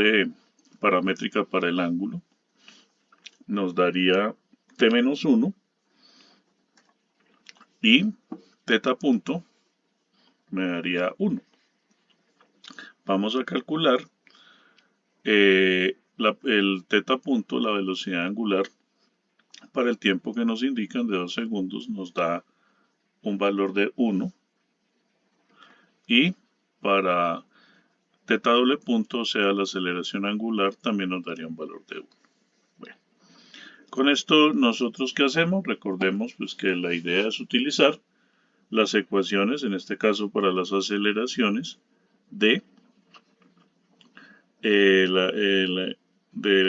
paramétrica para el ángulo, nos daría t menos 1. Y θ punto me daría 1. Vamos a calcular el θ punto, la velocidad angular, para el tiempo que nos indican de 2 segundos, nos da un valor de 1. Y para θ doble punto, o sea, la aceleración angular, también nos daría un valor de 1. Bueno, con esto, ¿nosotros qué hacemos? Recordemos pues, que la idea es utilizar las ecuaciones, en este caso para las aceleraciones, del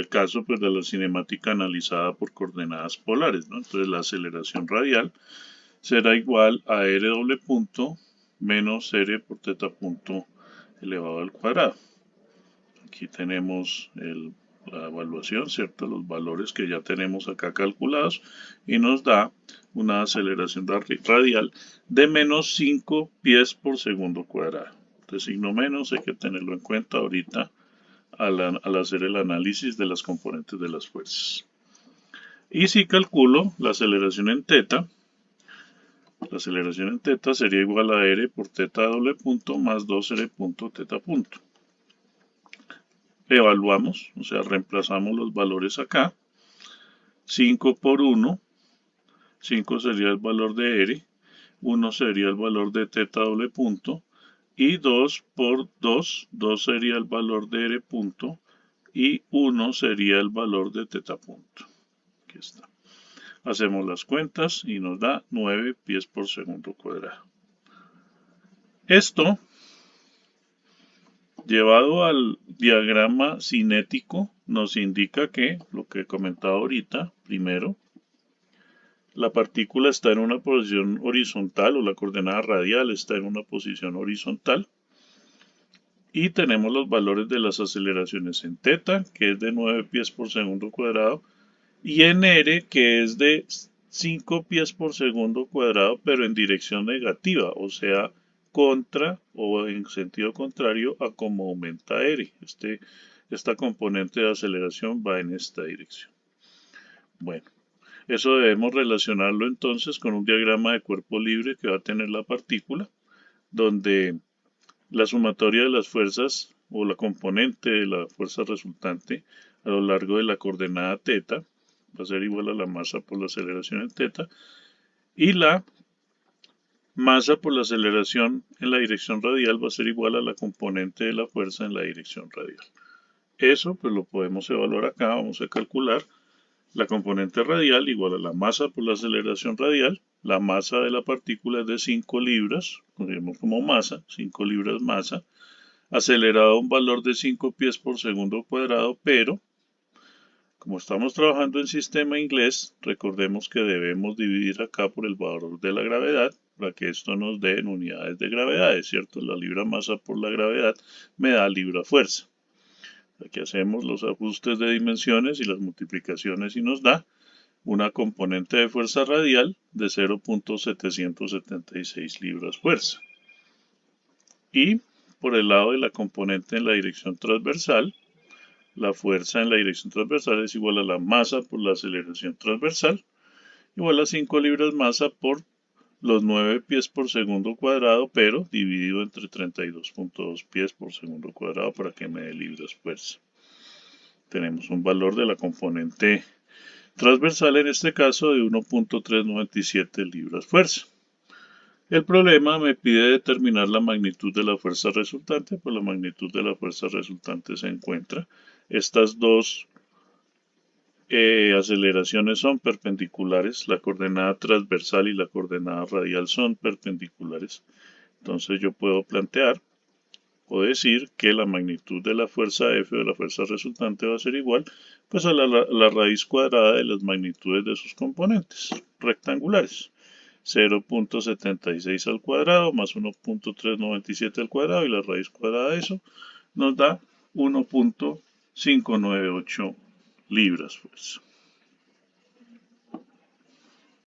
caso pues, de la cinemática analizada por coordenadas polares, ¿no? Entonces la aceleración radial será igual a r doble punto menos r por θ punto elevado al cuadrado. Aquí tenemos la evaluación, ¿cierto? Los valores que ya tenemos acá calculados y nos da una aceleración radial de menos 5 pies por segundo cuadrado. Este signo menos hay que tenerlo en cuenta ahorita al hacer el análisis de las componentes de las fuerzas. Y si calculo la aceleración en θ, la aceleración en θ sería igual a r por θ doble punto más 2r punto θ punto. Evaluamos, o sea, reemplazamos los valores acá. 5 por 1, 5 sería el valor de r, 1 sería el valor de θ doble punto, y 2 por 2, 2 sería el valor de r punto, y 1 sería el valor de θ punto. Aquí está. Hacemos las cuentas y nos da 9 pies por segundo cuadrado. Esto Llevado al diagrama cinético, nos indica que, lo que he comentado ahorita, primero, la partícula está en una posición horizontal o la coordenada radial está en una posición horizontal. Y tenemos los valores de las aceleraciones en θ, que es de 9 pies por segundo cuadrado, y en r, que es de 5 pies por segundo cuadrado, pero en dirección negativa, o sea, contra o en sentido contrario a como aumenta r. Esta componente de aceleración va en esta dirección. Bueno, eso debemos relacionarlo entonces con un diagrama de cuerpo libre que va a tener la partícula, donde la sumatoria de las fuerzas o la componente de la fuerza resultante a lo largo de la coordenada θ va a ser igual a la masa por la aceleración en θ y la masa por la aceleración en la dirección radial va a ser igual a la componente de la fuerza en la dirección radial. Eso pues lo podemos evaluar acá, vamos a calcular la componente radial igual a la masa por la aceleración radial. La masa de la partícula es de 5 libras, ponemos como masa, 5 libras masa, acelerado a un valor de 5 pies por segundo cuadrado, pero como estamos trabajando en sistema inglés, recordemos que debemos dividir acá por el valor de la gravedad para que esto nos dé en unidades de gravedad, ¿cierto? La libra masa por la gravedad me da libra fuerza. Aquí hacemos los ajustes de dimensiones y las multiplicaciones y nos da una componente de fuerza radial de 0.776 libras fuerza. Y por el lado de la componente en la dirección transversal, la fuerza en la dirección transversal es igual a la masa por la aceleración transversal, igual a 5 libras masa por los 9 pies por segundo cuadrado, pero dividido entre 32.2 pies por segundo cuadrado para que me dé libras fuerza. Tenemos un valor de la componente transversal en este caso de 1.397 libras fuerza. El problema me pide determinar la magnitud de la fuerza resultante, pues la magnitud de la fuerza resultante se encuentra. Estas dos aceleraciones son perpendiculares, la coordenada transversal y la coordenada radial son perpendiculares. Entonces yo puedo plantear o decir que la magnitud de la fuerza F o de la fuerza resultante va a ser igual pues a la raíz cuadrada de las magnitudes de sus componentes rectangulares. 0.76 al cuadrado más 1.397 al cuadrado y la raíz cuadrada de eso nos da 1.598 libras fuerza.